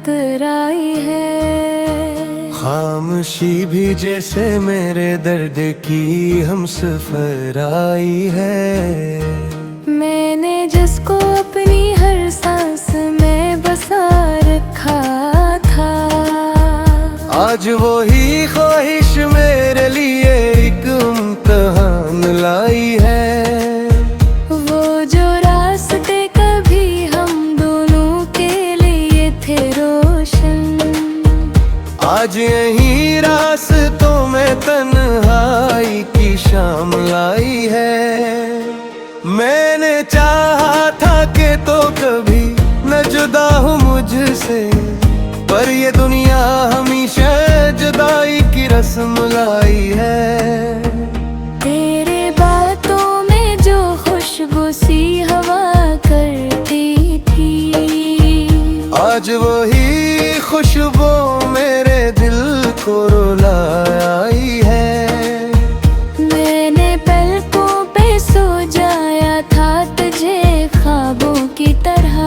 उतराई है। खामोशी भी जैसे मेरे दर्द की हम सफर आई है। मैंने जिसको अपनी हर सांस में बसा रखा था, आज वही ख्वाहिश मेरे लिए एक इम्तिहान लाई है। वो जो रास्ते कभी हम दोनों के लिए थे रोशन, आज यही रास्तों में तन्हाई की शाम लाई है। मैंने चाहा था कि तो कभी न जुदा हूँ मुझसे, पर ये दुनिया हमेशा जुदाई की रस्म लाई है। तेरे बातों में जो खुशबू सी हवा करती थी, आज वही खुशबू मेरे दिल को रुलाई है। मैंने पलकों पे सो जाया था तुझे ख्वाबों की तरह,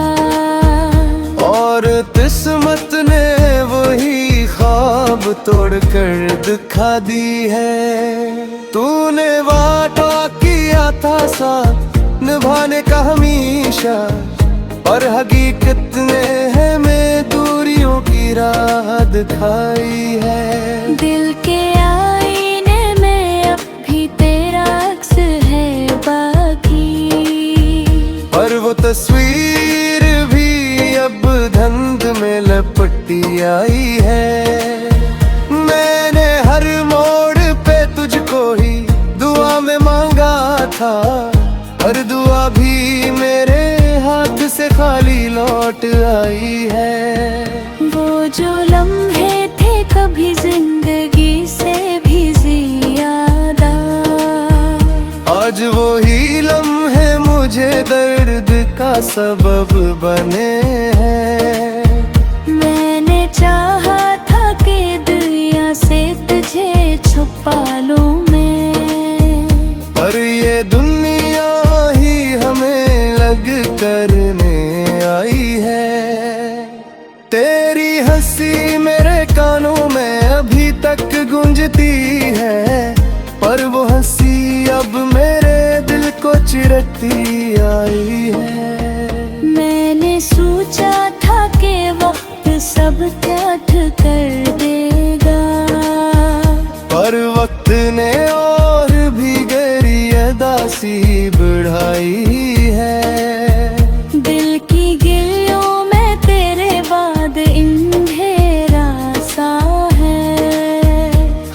और किस्मत ने वही ख्वाब तोड़ कर दिखा दी है। तूने वादा किया था साथ निभाने का हमेशा, और हकीकत ने हमें दूरियों की राह दिखाई है। दिल के आईने में अब भी तेरा अक्स है बाकी, पर वो तस्वीर भी अब धुंध में लपटी आई है। मैंने हर मोड़ पे तुझको ही दुआ में मांगा था, और दुआ भी मेरे हाथ से खाली लौट आई है। वो जो लम्हे थे कभी जिंदगी से भी ज्यादा, आज वही लम्हे मुझे दर्द का सबब बने हैं। मैंने चाहा था कि दुनिया से तुझे छुपा लूं मैं, पर ये दुनिया ही हमें लग करने आई है। तेरी हंसी मेरे कानों में अभी तक गूंजती है, पर वो हंसी अब मेरे दिल को चिरती आई है। मैंने सोचा था कि वक्त सब त्याग कर देगा, पर वक्त ने और भी गहरी अदासी बढ़ाई है। दिल की गिल्लियों में तेरे बाद अंधेरा सा है,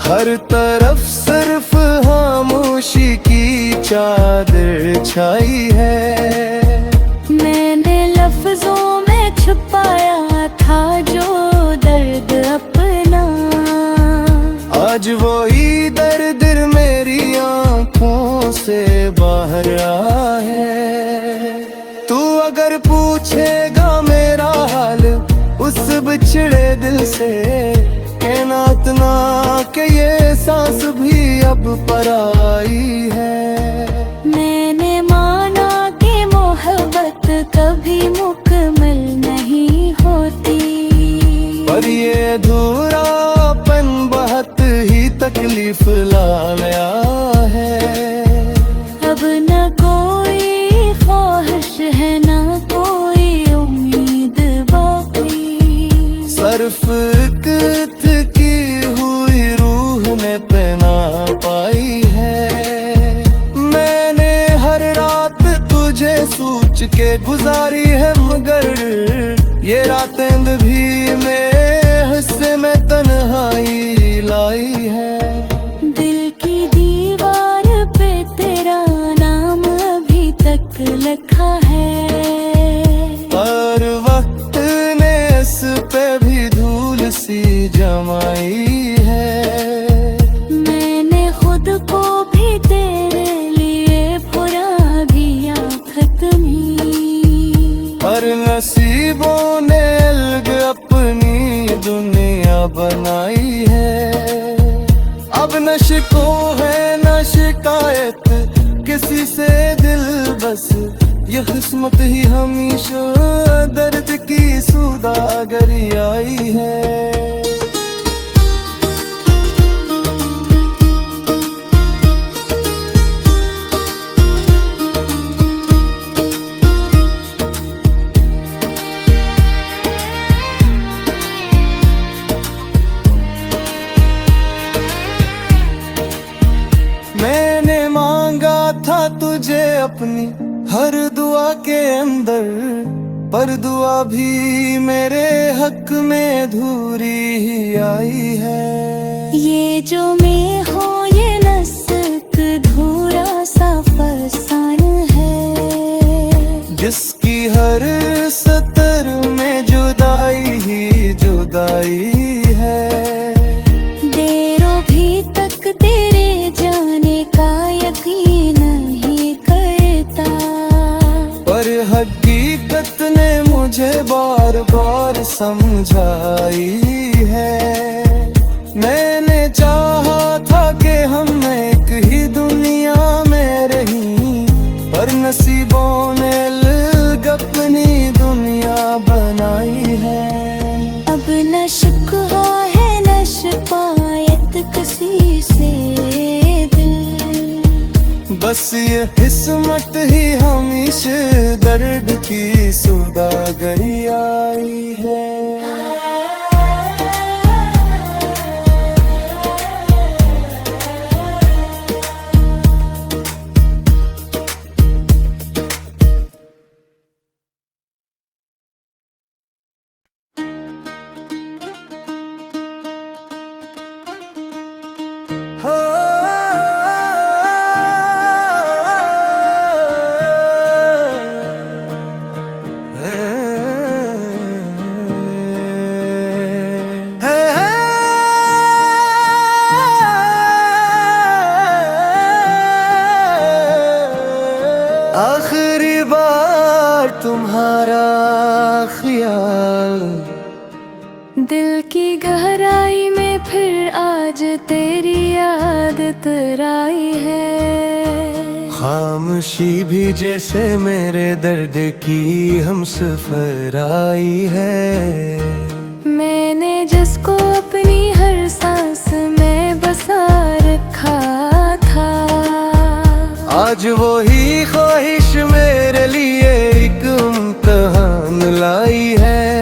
हर तरफ सिर्फ खामोशी की चादर छाई है। मैंने लफ्जों में छुपाया था जो दर्द अपना, आज वही दर्द मेरी आंखों से बाहर आ है। तू अगर पूछेगा मेरा हाल उस बिछड़े दिल से, कहना इतना कि ये सांस भी अब पराई है। मैंने माना कि मोहब्बत कभी मुकम्मल नहीं होती, पर ये अधूरापन बहुत ही तकलीफ लाया है। अब न कोई ख्वाहिश है न कोई उम्मीद बाकी, सर्फ की हुई रूह ने पहना पाई है। मैंने हर रात तुझे सोच के गुजारी है, मगर ये रातें भी मेरे हिस्से में तन्हाई लाई है। दिल की दीवार पे तेरा नाम अभी तक लिखा है, पर वक्त ने इस पे भी धूल सी जमाई है। मैंने खुद को भी तेरे लिए बुरा दिया खत्मी, पर नसीबों ने अलग अपनी दुनिया बनाई है। अब न शिको है न शिकायत किसी से, दिल बस ये किस्मत ही हमेशा दर्द की सौदागरी आई है। मैंने मांगा था तुझे अपनी हर दुआ के अंदर, पर दुआ भी मेरे हक में अधूरी ही आई है। ये जो मैं हूँ ये नस्क धूरा सा फसान है, जिसकी हर सतर में जुदाई ही जुदाई है। देरों भी तक तेरे जाने का यकीन नहीं करता, पर हकीकत ने मुझे बार बार समझाई है। मैंने चाहा था कि हम एक ही दुनिया में रहीं, पर नसीबों ने अलग अपनी दुनिया बनाई है। अब न शिकवा है न शिकायत किसी से दिल, बस ये किस्मत ही हमेशा दर्द की सौदागरी आई है। आखिरी बार तुम्हारा ख्याल दिल की गहराई में फिर आज तेरी याद तराई है। खामोशी भी जैसे मेरे दर्द की हम सफर आई है। मैंने जिसको अपनी हर सांस में बसा रखा था, आज वो ही ख्वाहिश मेरे लिए एक इम्तिहान लाई है।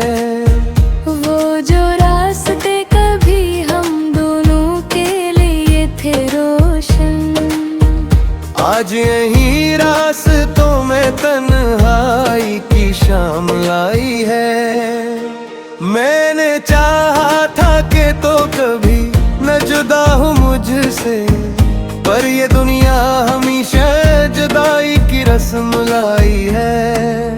वो जो रास्ते कभी हम दोनों के लिए थे रोशन, आज यही रास्तों में तन्हाई की शाम लाई है। मैंने चाहा था कि तो कभी न जुदा हूँ मुझसे, पर ये दुनिया हमेशा जुदाई की रस्म लाई है।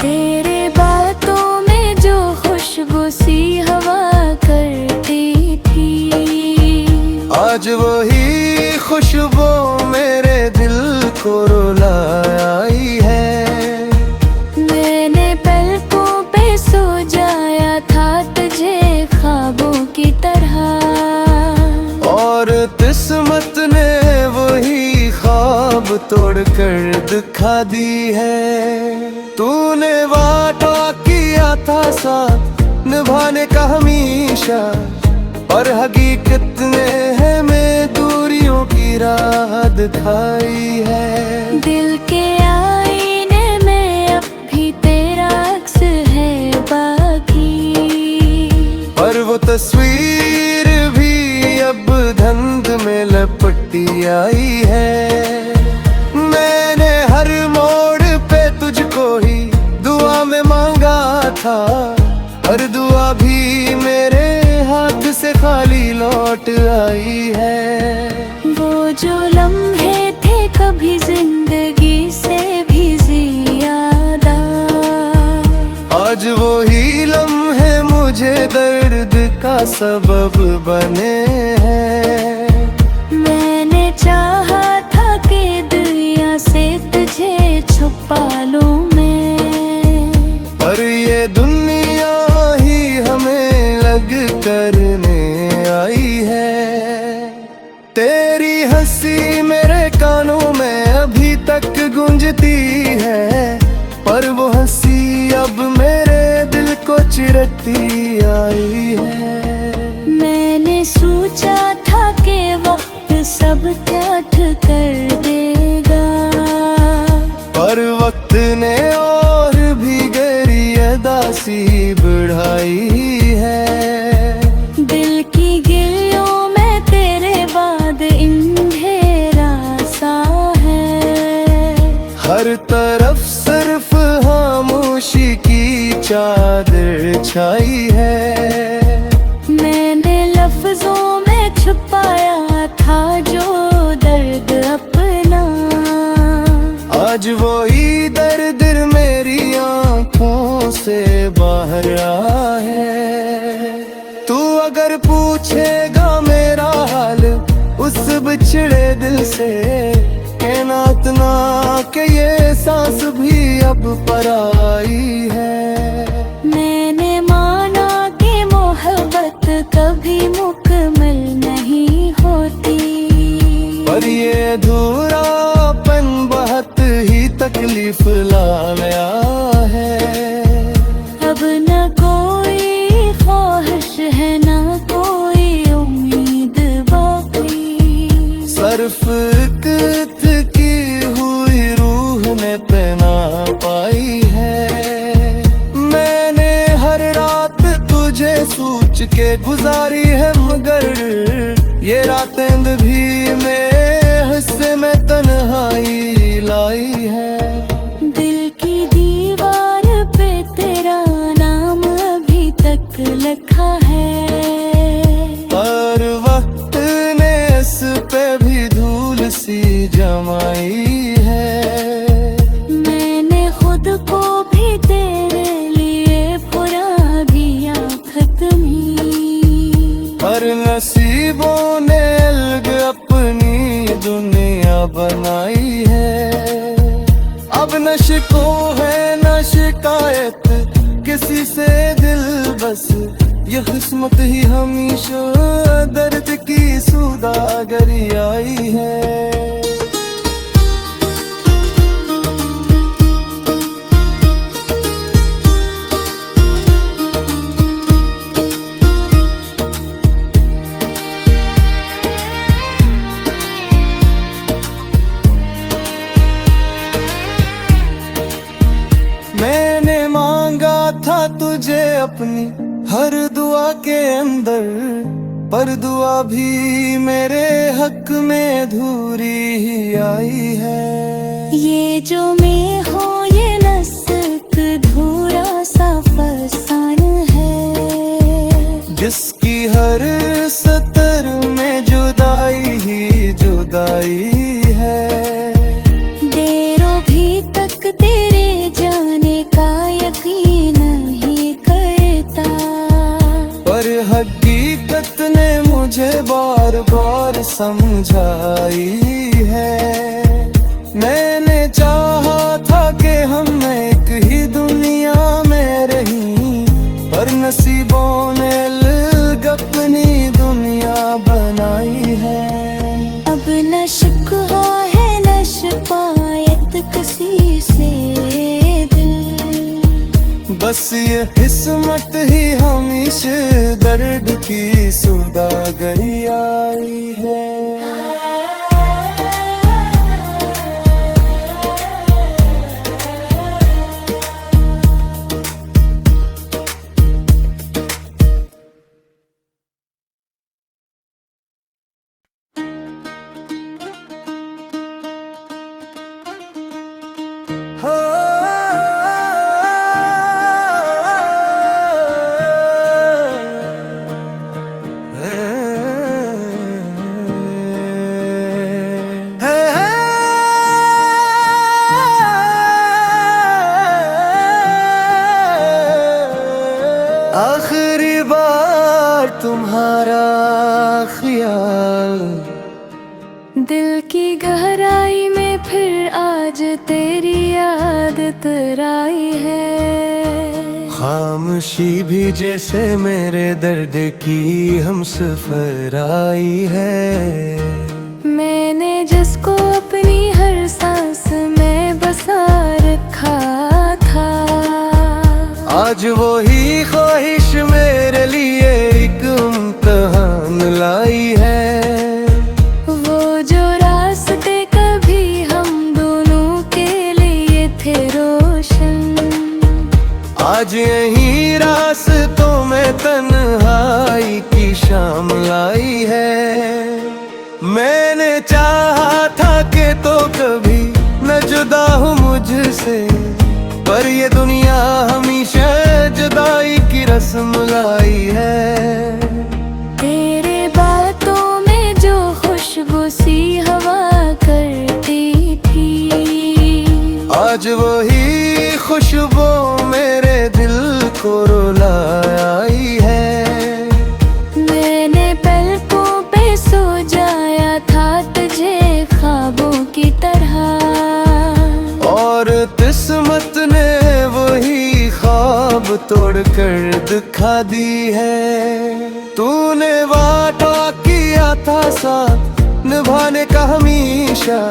तेरे बातों में जो खुशबू सी हवा करती थी, आज वही खुशबू मेरे दिल को रुलाई है। मैंने पलकों पे सो जाया था तुझे ख्वाबों की तरह, और किस्मत ने वही ख्वाब तोड़ कर दिखा दी है। तूने वादा किया था साथ निभाने का हमेशा, और हकीकत ने हमें दूरियों की राह दिखाई है। दिल के आईने में अब भी तेरा अक्स है बाकी, पर वो तस्वीर भी अब धुंध में लपटी आई है। मैंने हर मोड़ पे तुझको ही दुआ में मांगा था, हर दुआ भी मेरे हाथ से खाली लौट आई है। वो जो लम्हे थे कभी जिंदगी से भी ज्यादा, आज वो ही लम्हे मुझे दर्द का सबब बने हैं। मैंने चाहा था कि दुनिया से तुझे छुपा लूं मैं, पर ये दुनिया ही हमें लग करने आई है। तेरी हंसी मेरे कानों में अभी तक गूंजती है, होती आई है। मैंने सोचा था कि वक्त सब त्याग कर देगा, पर वक्त ने और भी गहरी दासी बढ़ाई है। दिल की गिल्लियों में तेरे बाद अंधेरा सा है। हर तरफ सिर्फ खामोशी की चादर छाई है। मैंने लफ्जों में छुपाया था जो दर्द अपना, आज वही दर्द मेरी आंखों से बाहर आ है। तू अगर पूछेगा मेरा हाल उस बिछड़े दिल से, कहना इतना कि ये सांस भी अब पराई है। मैंने माना कि मोहब्बत कभी मुकम्मल नहीं होती, पर ये अधूरापन बहुत ही तकलीफ लाया है। अब न कोई ख्वाहिश है न कोई उम्मीद बाकी। सर्फ की हुई रूह ने पहना पाई है। मैंने हर रात तुझे सोच के गुजारी है, मगर ये रातें भी मेरे हिस्से में तन्हाई लाई है। दिल की दीवार पे तेरा नाम अभी तक लिखा है, पर वक्त ने इस पे भी धूल सी जमाई है। मैंने खुद को भी तेरे लिए बुरा दिया खत्मी, पर नसीबों ने अलग अपनी दुनिया बनाई है। अब न शिको है न शिकायत किसी से दिल, बस ये किस्मत ही हमेशा दर्द की सौदागरी आई है। मैंने मांगा था तुझे अपनी हर दुआ के अंदर, पर दुआ भी मेरे हक में अधूरी ही आई है। ये जो मैं हूँ ये नस्क धूरा सा फसान है, जिसकी हर सतर में जुदाई ही जुदाई है। देरों भी तक तेरे जाने का यकीन नहीं करता, पर हकीकत ने मुझे बार बार समझाई है। मैंने चाहा था कि हम एक ही दुनिया में रहीं, पर नसीबों ने अलग अपनी दुनिया बनाई है। अब न शिकवा है न शिकायत किसी से दिल, बस ये किस्मत ही हमेशा दर्द की सौदागरी आई है। आखिरी बार तुम्हारा ख्याल दिल की गहराई में फिर आज तेरी याद तराई है। खामोशी भी जैसे मेरे दर्द की हम सफर आई है। मैंने जिसको अपनी हर सांस में बसा रखा था, आज वही ख्वाहिश आज यही रास्तों में तन्हाई की शाम लाई है। मैंने चाहा था कि तो कभी न जुदा हूँ मुझसे, पर ये दुनिया हमेशा जुदाई की रस्म लाई है। तेरे बातों में जो खुशबू सी हवा करती थी, आज वही खुशबू मेरे दिल को रुलाई है। मैंने पलकों पे सो जाया था तुझे ख्वाबों की तरह, और किस्मत ने वही ख्वाब तोड़ कर दिखा दी है। तूने वादा किया था साथ निभाने का हमेशा,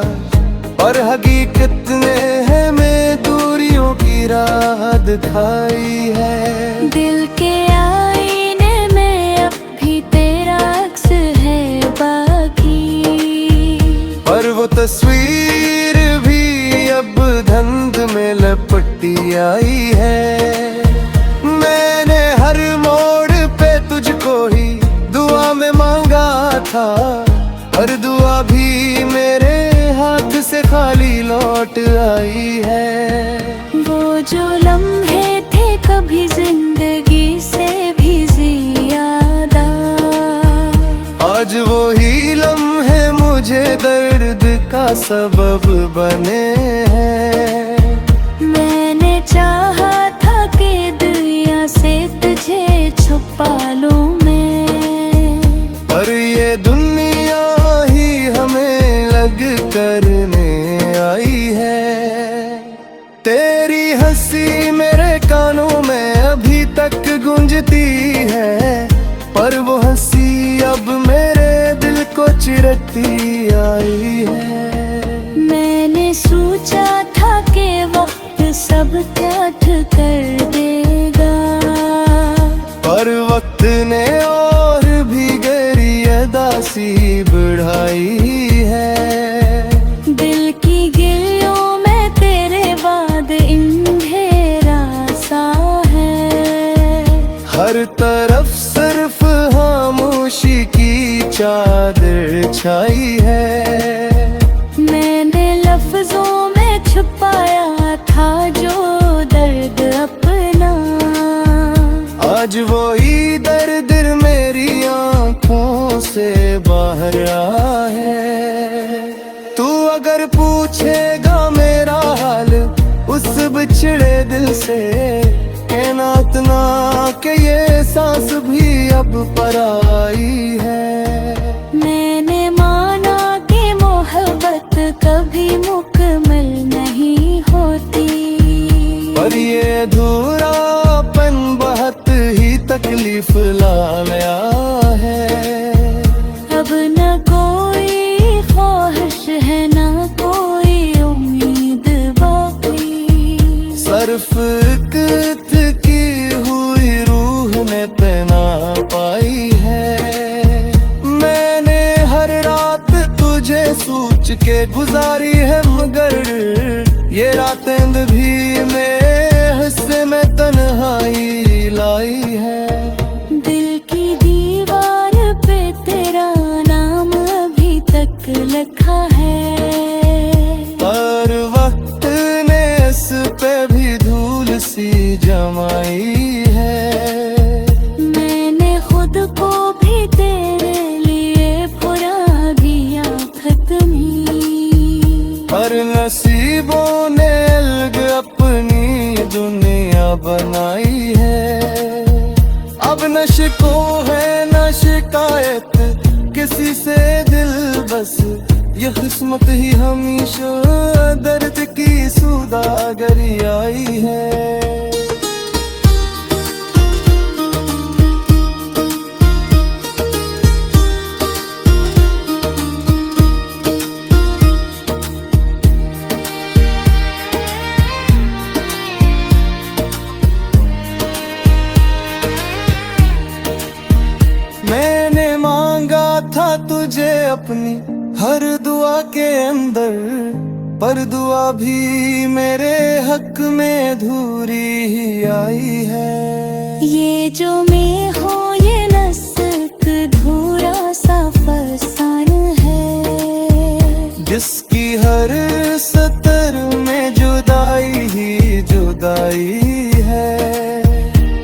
और हकीकत ने हमें दूरियों की राह दिखाई है। दिल के आईने में अब भी तेरा अक्स है बाकी, पर वो तस्वीर भी अब धुंध में लपटी आई है। मैंने हर मोड़ पे तुझको ही दुआ में मांगा था, और दुआ भी मेरे हाथ से खाली लौट आई है। वो जो लम्हे थे कभी जिंदगी से भी ज्यादा, आज वही लम्हे मुझे दर्द का सबब बने हैं। मैंने चाहा था कि दुनिया से तुझे छुपा लूं मैं, पर ये दुनिया ही हमें लग करने आई है। तेरी हंसी मेरे कानों में अभी तक गूंजती है, पर वो हंसी अब मेरे दिल को चिरती आई है। मैंने सोचा था कि वक्त सब त्याग कर देगा, पर वक्त ने और भी गहरी अदासी बढ़ाई है। दिल की गिल्लियों में तेरे बाद अंधेरा सा है, हर तरफ सिर्फ खामोशी की चादर छाई है। मैंने लफ्जों में छुपाया था जो दर्द अपना, आज वही दर्द मेरी आंखों से बाहर आ है। तू अगर पूछेगा मेरा हाल उस बिछड़े दिल से, कहना इतना कि ये सांस भी अब पराई है। मैंने माना कि मोहब्बत कभी मुकम्मल नहीं होती, पर ये अधूरापन बहुत ही तकलीफ लाया है। अब न कोई ख्वाहिश है न कोई उम्मीद बाकी, सिर्फ कित की हुई रूह ने पहना पाई है। मैंने हर रात तुझे सोच के गुजारी है, मगर ये रातें भी मेरे हिस्से में तन्हाई लाई है। दिल की दीवार पे तेरा नाम अभी तक लिखा है, पर वक्त ने इस पे भी धूल सी जमाई है। मैंने खुद को भी तेरे लिए बुरा दिया खत्मी, पर नसीबों ने अलग अपनी दुनिया बनाई है। अब न शिको है न शिकायत किसी से दिल, बस ये किस्मत ही हमेशा दर्द की सौदागरी आई है। मैंने मांगा था तुझे अपनी हर दुआ के अंदर, पर दुआ भी मेरे हक में धूरी ही आई है। ये जो मैं हूँ ये नस्क धूरा सा फसान है, जिसकी हर सतर में जुदाई ही जुदाई है।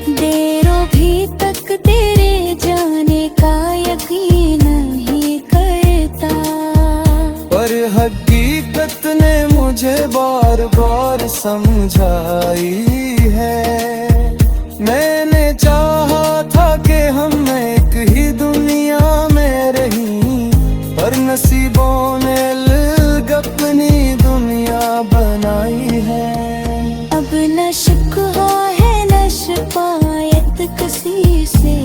देरों भी तक तेरे जाने का यकीन नहीं करता, पर हकीकत ने मुझे बार बार समझाई है। मैंने चाहा था कि हम एक ही दुनिया में रहीं, पर नसीबों ने अलग अपनी दुनिया बनाई है। अब न शिकवा है न शिकायत किसी से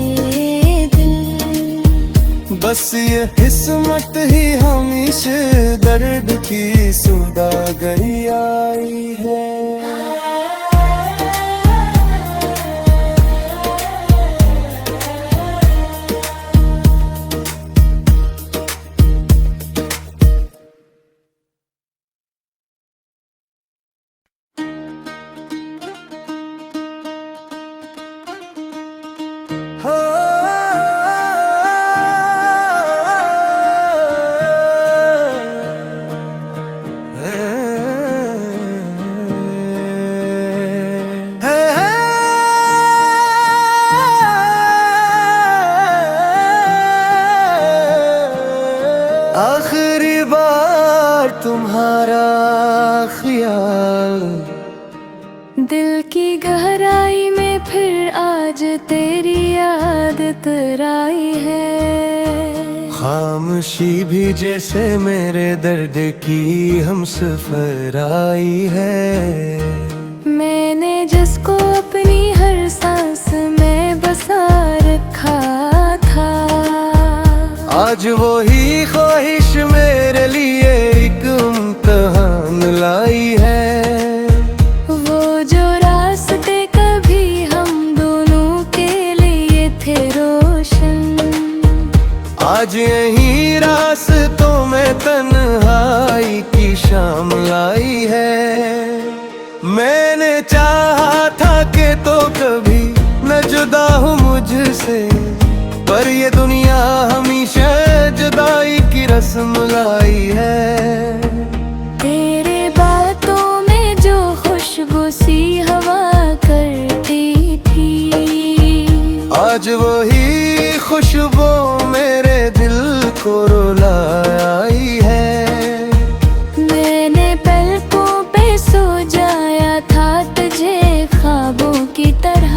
दिल, बस ये किस्मत ही हमेशा दर्द की सौदागरी आई है। आखिरी बार तुम्हारा ख्याल दिल की गहराई में फिर आज तेरी याद तराई है। खामोशी भी जैसे मेरे दर्द की हम सफर आई है। मैंने जिसको अपनी हर सांस में बसा रखा था, आज वही ख्वाहिश मेरे लिए एक इम्तिहान लाई है। वो जो रास्ते कभी हम दोनों के लिए थे रोशन, आज यही रास्तों में तन्हाई की शाम लाई है। मैंने चाहा था कि तो कभी न जुदा हूँ मुझसे, पर ये दुनिया हमेशा जुदाई की रस्म लाई है। तेरे बातों में जो खुशबू सी हवा करती थी, आज वही खुशबू मेरे दिल को रुलाई है। मैंने पलकों पे सो जाया था तुझे ख्वाबों की तरह,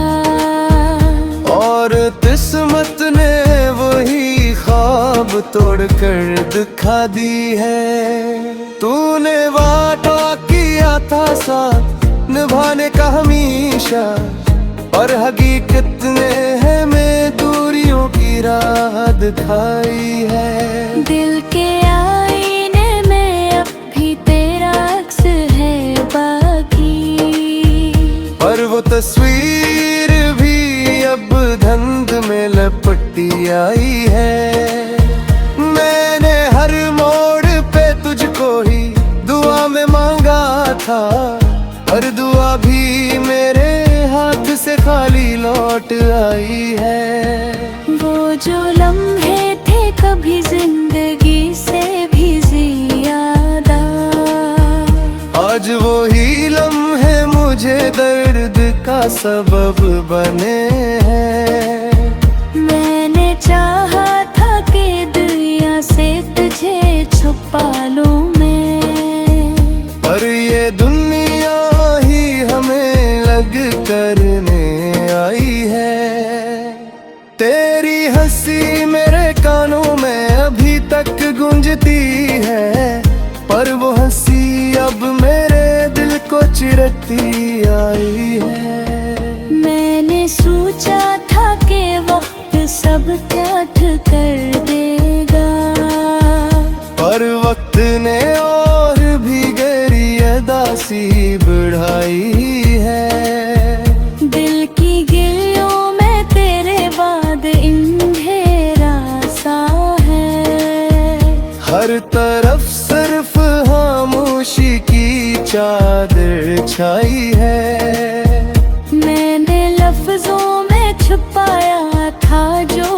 और किस्मत ने वही ख्वाब तोड़ कर दिखा दी है। तूने वादा किया था साथ निभाने का हमेशा, और हकीकत ने हमें दूरियों की राह दिखाई है। दिल के आईने में अब भी तेरा अक्स है बाकी, पर वो तस्वीर भी अब धुंध में लपटी आई है। मैंने हर मोड़ पे तुझको ही दुआ में मांगा था, पर दुआ भी मेरे हाथ से खाली लौट आई है। वो जो लम्हे थे कभी जिंदगी से भी ज्यादा, आज वही लम्हे मुझे दर्द का सबब बने हैं। मैंने चाहा था कि दुनिया से तुझे छुपा लूं मैं, पर ये दुनिया ही हमें लग करने आई है। तेरी हंसी मेरे कानों में अभी तक गूंजती है, पर वो हंसी अब मेरे दिल को चिरती आई है। मैंने सोचा था कि वक्त सब त्याग कर देगा, पर वक्त ने और भी गहरी अदासी बढ़ाई है। दिल की गिल्लियों में तेरे बाद अंधेरा सा है, हर तरफ सिर्फ खामोशी परछाई है। मैंने लफ्जों में छुपाया था जो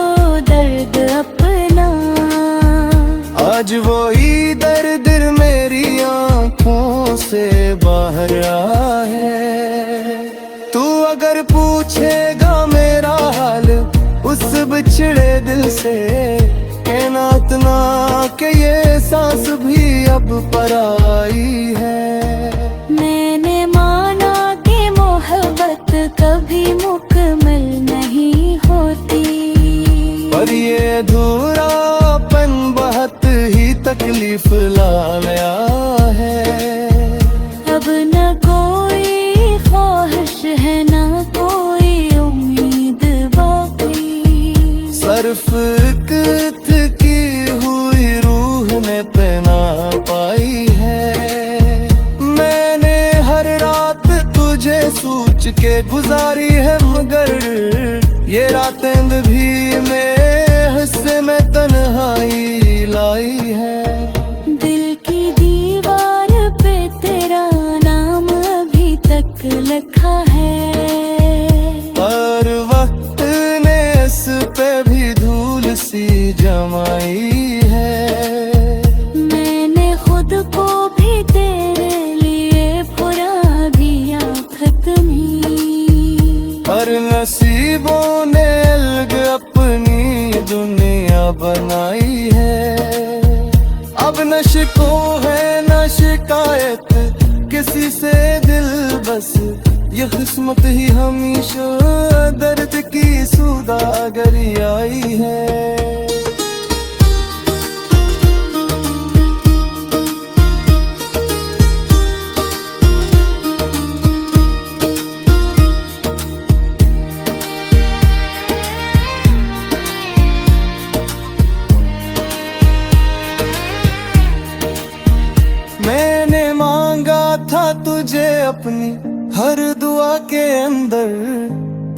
दर्द अपना, आज वही दर्द मेरी आंखों से बाहर आ है। तू अगर पूछेगा मेरा हाल उस बिछड़े दिल से, कहना इतना कि ये सांस भी अब पराई है। मैंने माना कि मोहब्बत कभी मुकम्मल नहीं होती, पर ये अधूरापन बहुत ही तकलीफ लाया है। अब न कोई ख्वाहिश है न कोई उम्मीद बाकी, सर्फ की हुई रूह ने पहना पाई है। मैंने हर रात तुझे सोच के गुजारी है, मगर ये रातें भी मेरे हिस्से में तन्हाई लाई है। दिल की दीवार पे तेरा नाम अभी तक लिखा है, हर वक्त ने इस पे भी धूल सी जमाई है। मैंने खुद को भी तेरे लिए बुरा दिया खत्मी, हर नसीबों ने अलग अपनी दुनिया बनाई है। अब न शिको है न शिकायत किसी से दिल, बस ये किस्मत ही हमेशा दर्द की सौदागरी आई है। मैंने मांगा था तुझे अपनी हर दुआ के अंदर,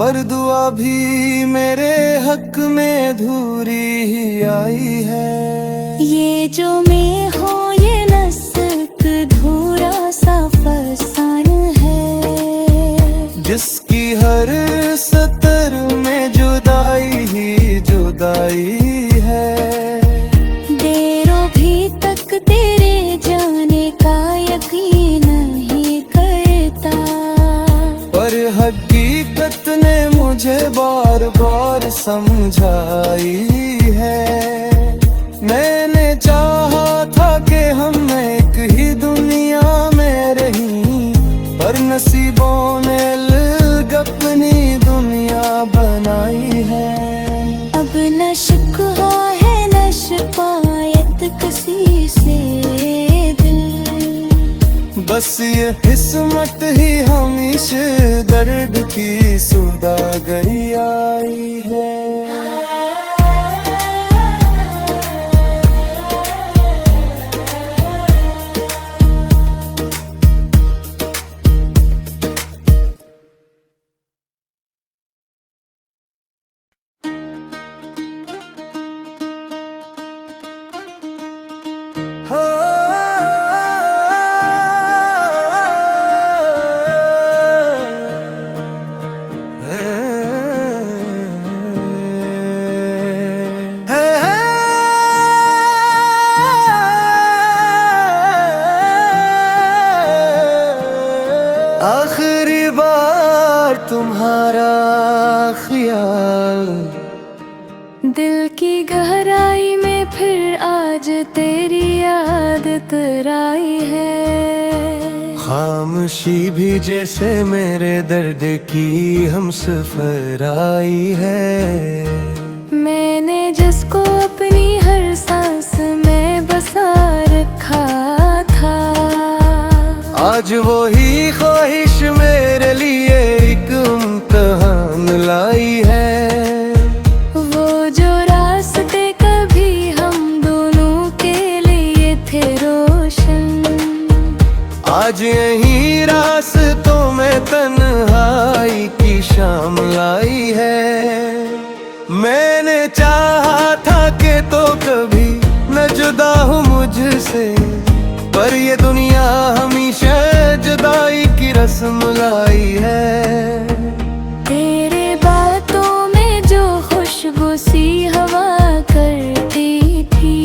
पर दुआ भी मेरे हक में अधूरी ही आई है। ये जो मैं हूँ ये नस्क धूरा सा फसान है, जिसकी हर सतर में जुदाई ही जुदाई है। देरों भी तक तेरे जाने का यकीन नहीं करता, पर हकीकत ने मुझे बार बार समझाई है। मैंने चाहा था कि हम एक ही दुनिया में रहीं, पर नसीबों ने अलग अपनी दुनिया बनाई है। अब न शिकवा है न शिकायत किसी से दिल, बस ये किस्मत ही हमेशा दर्द की सौदागरी आई है। आखिरी बार तुम्हारा ख्याल दिल की गहराई में फिर आज तेरी याद तराई है। खामोशी भी जैसे मेरे दर्द की हम सफर आई है। मैंने जिसको अपनी हर सांस में बसा रखा था, आज वही ख्वाहिश मेरे लिए एक इम्तिहान लाई है। वो जो रास्ते कभी हम दोनों के लिए थे रोशन, आज यही रास्तों में तन्हाई की शाम लाई है। मैंने चाहा था कि तो कभी न जुदा हूँ मुझसे, पर ये दुनिया हमेशा जुदाई की रस्म लाई है। तेरे बातों में जो खुशबू सी हवा करती थी,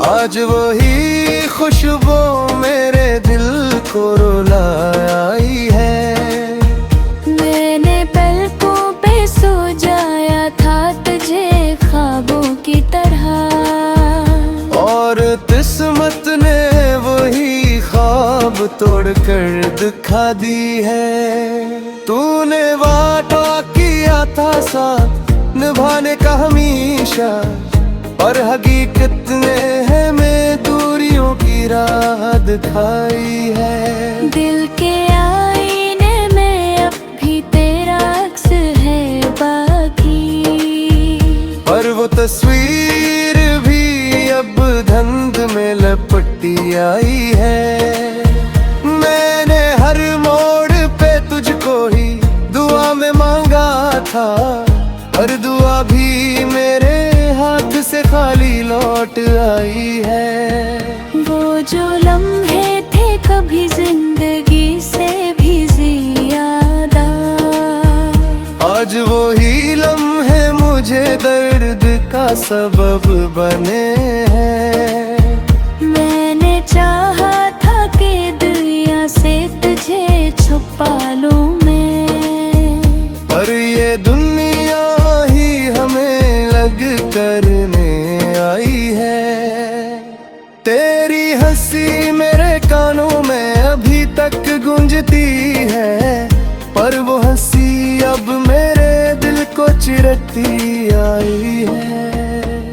आज वही खुशबू मेरे दिल को रुलाई है। मैंने पलकों पे सो जाया था तुझे ख्वाबों की तरह, और किस्मत ने वही ख्वाब तोड़ कर दिखा दी है। तूने वादा किया था साथ निभाने का हमेशा, और हकीकत ने हमें दूरियों की राह दिखाई है। दिल के आईने में अब भी तेरा अक्स है बाकी, पर वो तस्वीर भी अब धुंध में लपटी आई है। मैंने हर मोड़ पे तुझको ही दुआ में मांगा था, पर दुआ भी मेरे हाथ से खाली लौट आई है। वो जो लम्हे थे कभी जिंदगी से भी ज्यादा, आज वही लम्हे मुझे दर्द का सबब बने हैं। मैंने चाहा था कि दुनिया से तुझे छुपा लूं मैं, पर ये दुनिया ही हमें लग करने आई है। तेरी हंसी मेरे कानों में अभी तक गूंजती है, पर वो हंसी अब मेरे दिल को चिरती आई है।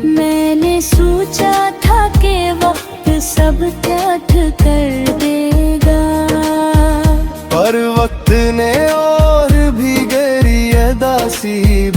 मैंने सोचा था कि वक्त सब त्याग कर देगा, पर वक्त ने और भी गहरी अदासी